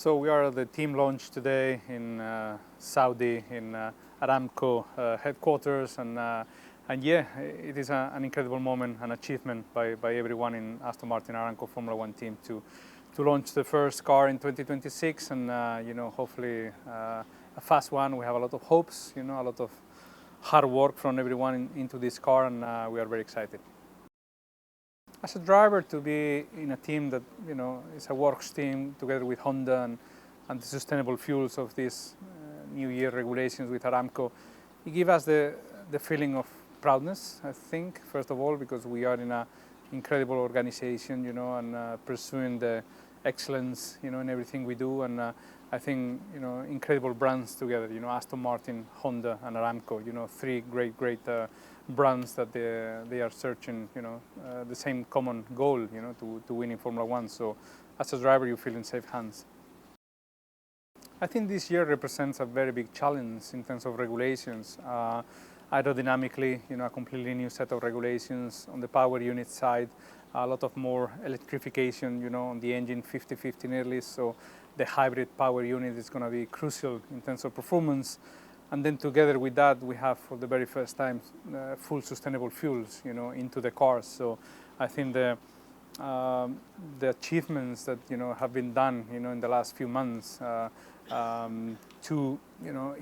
So we are at the team launch today in Saudi, in Aramco headquarters, and yeah, it is an incredible moment, an achievement by everyone in Aston Martin Aramco Formula One team to launch the first car in 2026, and hopefully a fast one. We have a lot of hopes, a lot of hard work from everyone into this car, and we are very excited. As a driver, to be in a team that is a works team together with Honda and the sustainable fuels of these new year regulations with Aramco, it gives us the feeling of proudness, I think, first of all, because we are in an incredible organization, and pursuing the excellence, in everything we do, and I think, incredible brands together, Aston Martin, Honda, and Aramco, three great brands that they are searching, the same common goal, to win in Formula One. So as a driver, you feel in safe hands. I think this year represents a very big challenge in terms of regulations. Aerodynamically, a completely new set of regulations on the power unit side, a lot of more electrification, on the engine 50/50 nearly. So the hybrid power unit is going to be crucial in terms of performance. And then together with that, we have for the very first time full sustainable fuels, into the cars. So I think the achievements that have been done, in the last few months to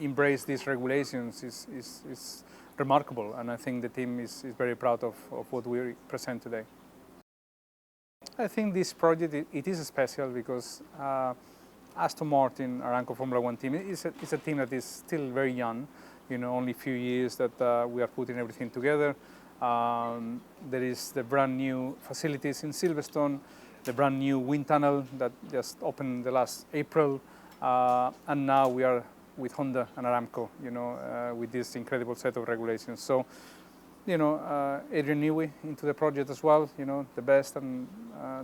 embrace these regulations is remarkable. And I think the team is very proud of what we present today. I think this project it is special because Aston Martin Aramco Formula One team is a team that is still very young, only a few years that we are putting everything together. There is the brand new facilities in Silverstone, the brand new wind tunnel that just opened the last April, and now we are with Honda and Aramco, with this incredible set of regulations. So, Adrian Newey into the project as well, the best and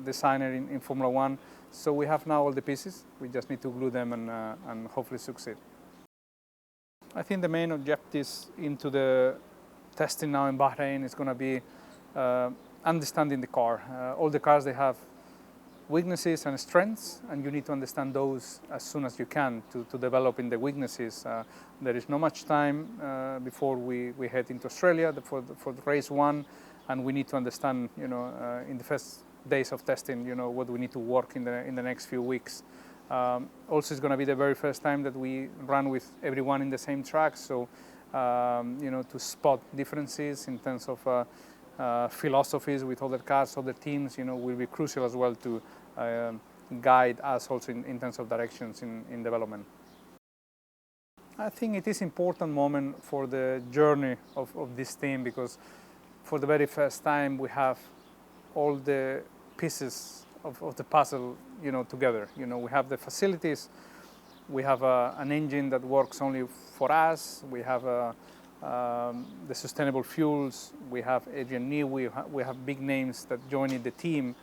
designer in Formula One. So we have now all the pieces. We just need to glue them and hopefully succeed. I think the main objectives into the testing now in Bahrain is going to be understanding the car. All the cars, they have weaknesses and strengths, and you need to understand those as soon as you can to develop in the weaknesses. There is not much time before we head into Australia for the race one, and we need to understand, in the first days of testing, what we need to work in the next few weeks. Also, it's going to be the very first time that we run with everyone in the same track, so to spot differences in terms of philosophies with other cars, other teams, will be crucial as well to guide us also in terms of directions in development. I think it is an important moment for the journey of this team because for the very first time we have all the pieces of the puzzle, together. We have the facilities, we have an engine that works only for us, we have the sustainable fuels, we have Adrian Newey, we have big names that join the team,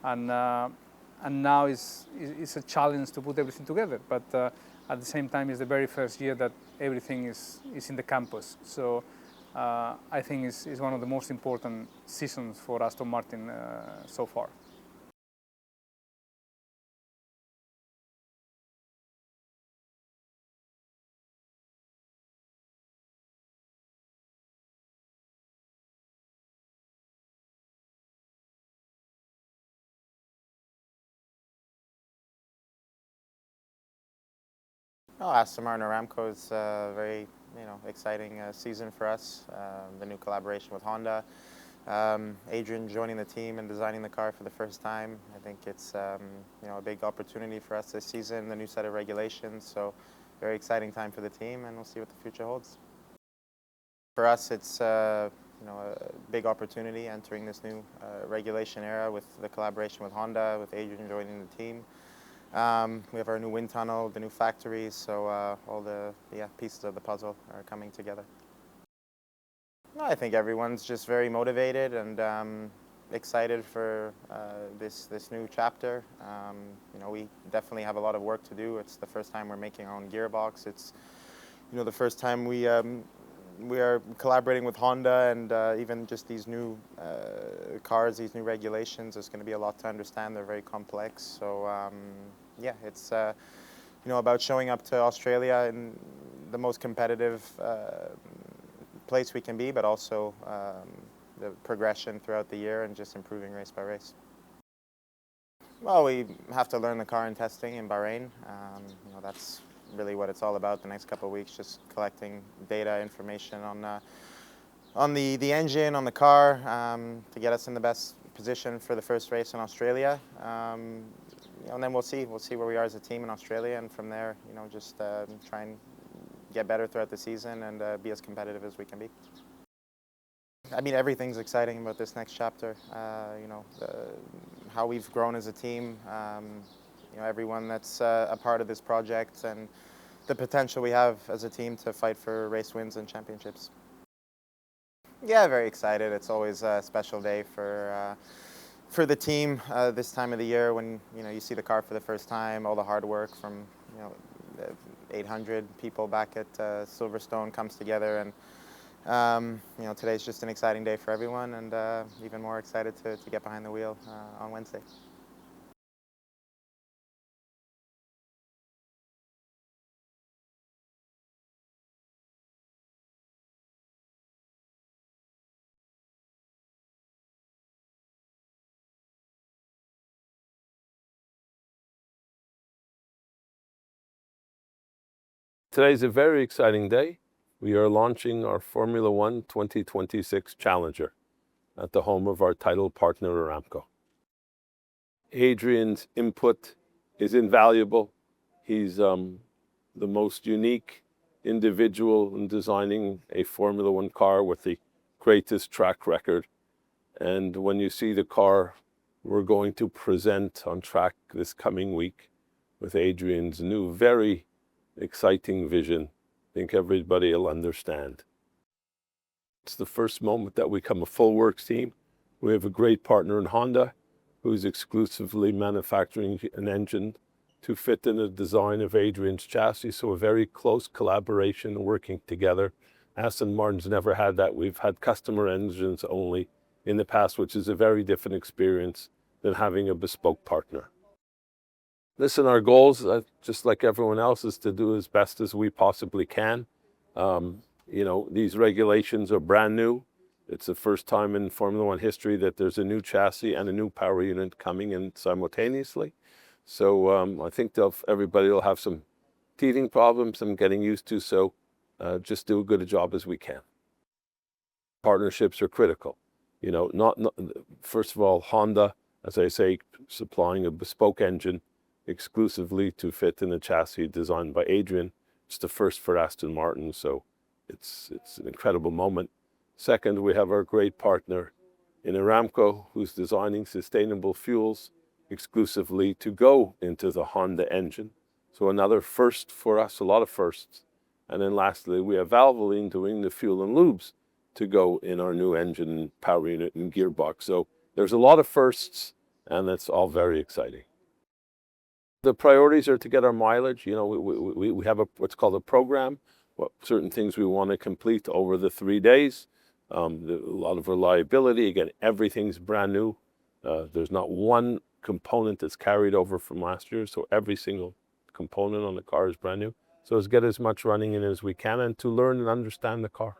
and now it's a challenge to put everything together. But at the same time, it's the very first year that everything is in the campus. So I think it's one of the most important seasons for Aston Martin so far. Aston Martin Aramco is a very exciting season for us. The new collaboration with Honda, Adrian joining the team and designing the car for the first time. I think it's a big opportunity for us this season. The new set of regulations, so very exciting time for the team, and we'll see what the future holds. For us, it's a big opportunity entering this new regulation era with the collaboration with Honda, with Adrian joining the team. We have our new wind tunnel, the new factories, so all the pieces of the puzzle are coming together. I think everyone's just very motivated and excited for this new chapter. We definitely have a lot of work to do. It's the first time we're making our own gearbox. It's the first time we are collaborating with Honda, and even just these new cars, these new regulations, there's going to be a lot to understand. They're very complex, so Yeah, it's about showing up to Australia in the most competitive place we can be, but also the progression throughout the year and just improving race by race. Well, we have to learn the car in testing in Bahrain. That's really what it's all about the next couple of weeks, just collecting data, information on the engine, on the car, to get us in the best position for the first race in Australia. And then we'll see where we are as a team in Australia, and from there, just try and get better throughout the season and be as competitive as we can be. I mean, everything's exciting about this next chapter. How we've grown as a team, everyone that's a part of this project, and the potential we have as a team to fight for race wins and championships. Yeah, very excited. It's always a special day for the team this time of the year when you see the car for the first time. All the hard work from 800 people back at Silverstone comes together, and today's just an exciting day for everyone, and even more excited to get behind the wheel on Wednesday. Today's a very exciting day. We are launching our Formula One 2026 Challenger at the home of our title partner, Aramco. Adrian's input is invaluable. He's the most unique individual in designing a Formula One car with the greatest track record. And when you see the car we're going to present on track this coming week with Adrian's new, very exciting vision, I think everybody will understand. It's the first moment that we become a full works team. We have a great partner in Honda, who's exclusively manufacturing an engine to fit in the design of Adrian's chassis. So a very close collaboration, working together. Aston Martin's never had that. We've had customer engines only in the past, which is a very different experience than having a bespoke partner. Listen, our goals, just like everyone else, is to do as best as we possibly can. These regulations are brand new. It's the first time in Formula One history that there's a new chassis and a new power unit coming in simultaneously. So I think everybody will have some teething problems, some getting used to, so just do as good a job as we can. Partnerships are critical. First of all, Honda, as I say, supplying a bespoke engine exclusively to fit in a chassis designed by Adrian. It's the first for Aston Martin, so it's an incredible moment. Second, we have our great partner in Aramco, who's designing sustainable fuels exclusively to go into the Honda engine. So another first for us, a lot of firsts. And then lastly, we have Valvoline doing the fuel and lubes to go in our new engine, power unit, and gearbox. So there's a lot of firsts, and it's all very exciting. The priorities are to get our mileage. We have what's called a program, certain things we want to complete over the 3 days. A lot of reliability. Again, everything's brand new. There's not one component that's carried over from last year, so every single component on the car is brand new. So let's get as much running in as we can and to learn and understand the car.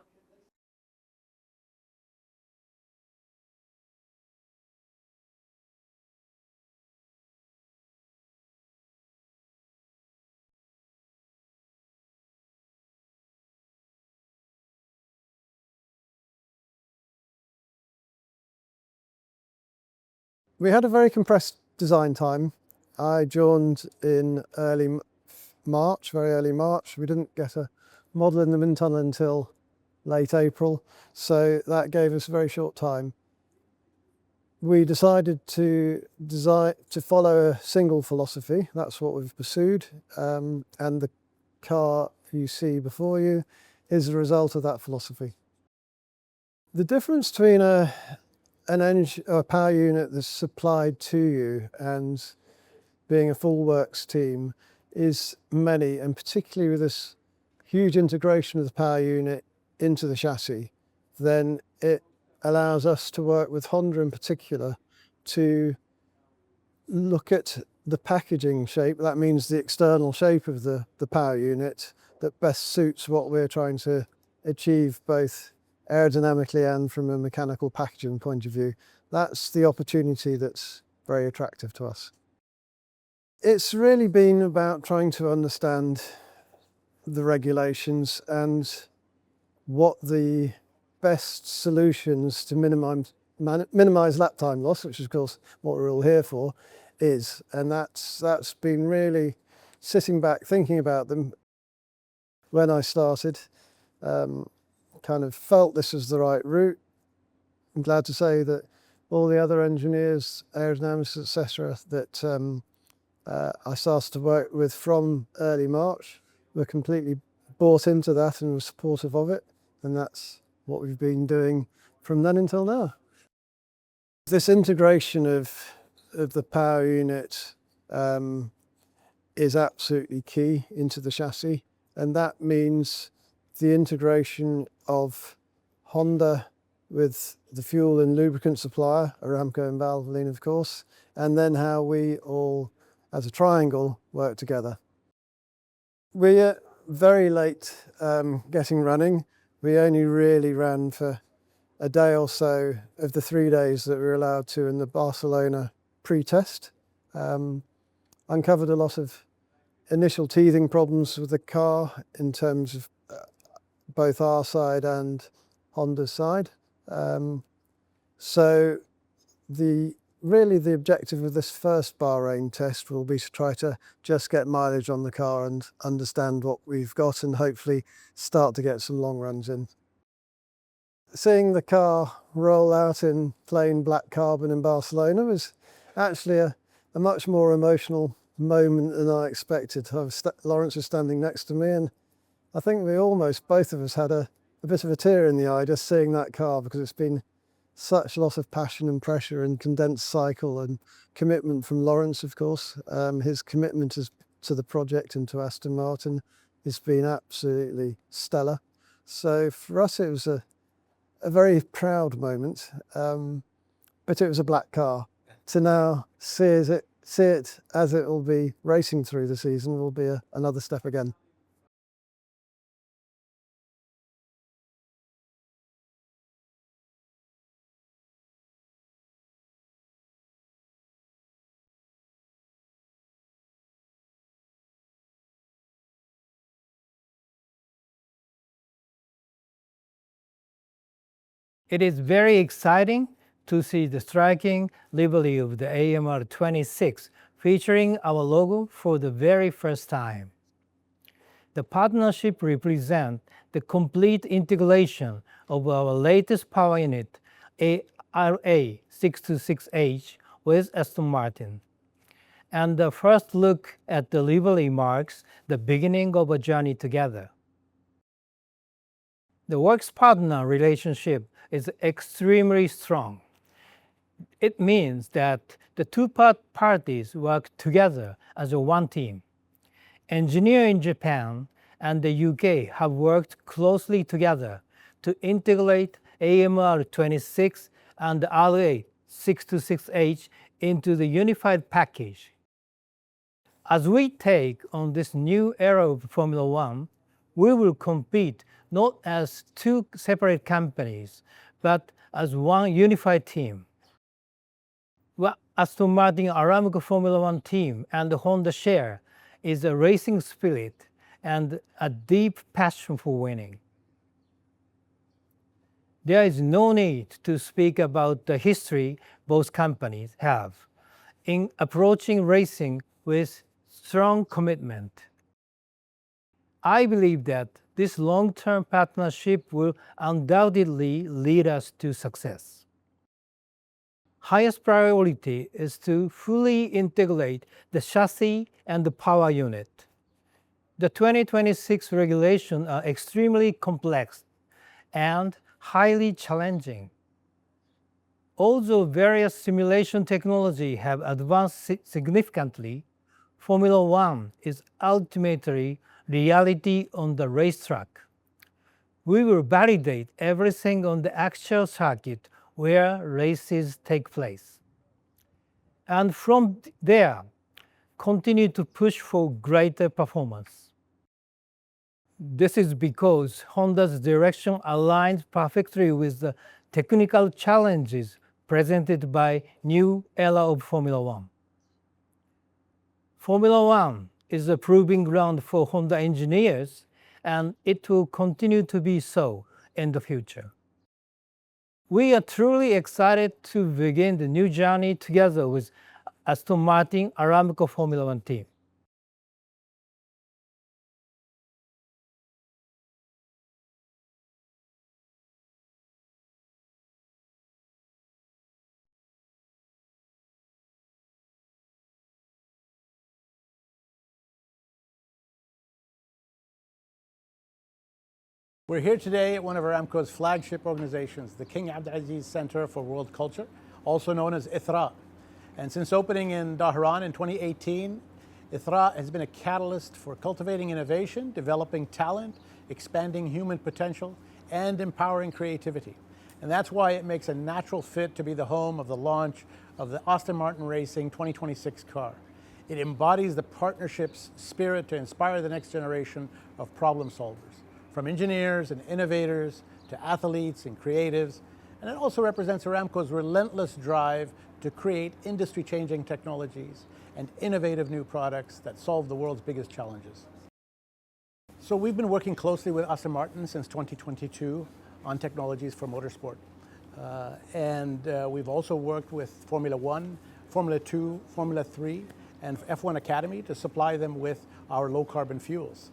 We had a very compressed design time. I joined in early March, very early March. We didn't get a model in the wind tunnel until late April, so that gave us a very short time. We decided to follow a single philosophy. That's what we've pursued, and the car you see before you is a result of that philosophy. The difference between an engine or a power unit that's supplied to you and being a full works team is many, and particularly with this huge integration of the power unit into the chassis, then it allows us to work with Honda in particular to look at the packaging shape, that means the external shape of the power unit that best suits what we're trying to achieve both aerodynamically and from a mechanical packaging point of view. That's the opportunity that's very attractive to us. It's really been about trying to understand the regulations and what the best solutions to minimize lap time loss, which is of course what we're all here for, is. And that's been really sitting back, thinking about them. When I started, kind of felt this was the right route. I'm glad to say that all the other engineers, aerodynamics, etc., that I started to work with from early March were completely bought into that and were supportive of it. And that's what we've been doing from then until now. This integration of the power unit is absolutely key into the chassis, and that means the integration of Honda with the fuel and lubricant supplier, Aramco and Valvoline of course, and then how we all as a triangle work together. We're very late getting running. We only really ran for a day or so of the 3 days that we were allowed to in the Barcelona pre-test. Uncovered a lot of initial teething problems with the car in terms of both our side and Honda's side. So really the objective of this first Bahrain test will be to try to just get mileage on the car and understand what we've got and hopefully start to get some long runs in. Seeing the car roll out in plain black carbon in Barcelona was actually a much more emotional moment than I expected. Lawrence was standing next to me and I think we almost, both of us, had a bit of a tear in the eye just seeing that car, because it's been such a lot of passion and pressure and condensed cycle and commitment from Lawrence, of course. His commitment to the project and to Aston Martin has been absolutely stellar. So for us it was a very proud moment, but it was a black car. To now see it as it will be racing through the season will be another step again. It is very exciting to see the striking livery of the AMR26 featuring our logo for the very first time. The partnership represents the complete integration of our latest power unit, ARA626H, with Aston Martin. And the first look at the livery marks the beginning of a journey together. The works partner relationship is extremely strong. It means that the two parties work together as a one team. Engineers in Japan and the UK have worked closely together to integrate AMR26 and RA626H into the unified package. As we take on this new era of Formula One, we will compete not as two separate companies, but as one unified team. What Aston Martin Aramco Formula One team and Honda share is a racing spirit and a deep passion for winning. There is no need to speak about the history both companies have in approaching racing with strong commitment. I believe that this long-term partnership will undoubtedly lead us to success. Highest priority is to fully integrate the chassis and the power unit. The 2026 regulations are extremely complex and highly challenging. Although various simulation technology have advanced significantly, Formula One is ultimately reality on the racetrack. We will validate everything on the actual circuit where races take place. And from there, continue to push for greater performance. This is because Honda's direction aligns perfectly with the technical challenges presented by new era of Formula One. Formula One is a proving ground for Honda engineers, and it will continue to be so in the future. We are truly excited to begin the new journey together with Aston Martin Aramco Formula One team. We're here today at one of Aramco's flagship organizations, the King Abdulaziz Center for World Culture, also known as ITHRA. And since opening in Dhahran in 2018, ITHRA has been a catalyst for cultivating innovation, developing talent, expanding human potential, and empowering creativity. And that's why it makes a natural fit to be the home of the launch of the Aston Martin Racing 2026 car. It embodies the partnership's spirit to inspire the next generation of problem solvers, from engineers and innovators to athletes and creatives. And it also represents Aramco's relentless drive to create industry-changing technologies and innovative new products that solve the world's biggest challenges. So we've been working closely with Aston Martin since 2022 on technologies for motorsport. We've also worked with Formula One, Formula 2, Formula 3, and F1 Academy to supply them with our low-carbon fuels.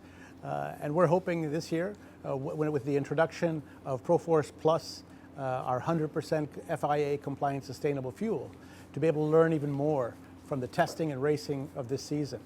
And we're hoping this year, with the introduction of ProForce Plus, our 100% FIA-compliant sustainable fuel, to be able to learn even more from the testing and racing of this season.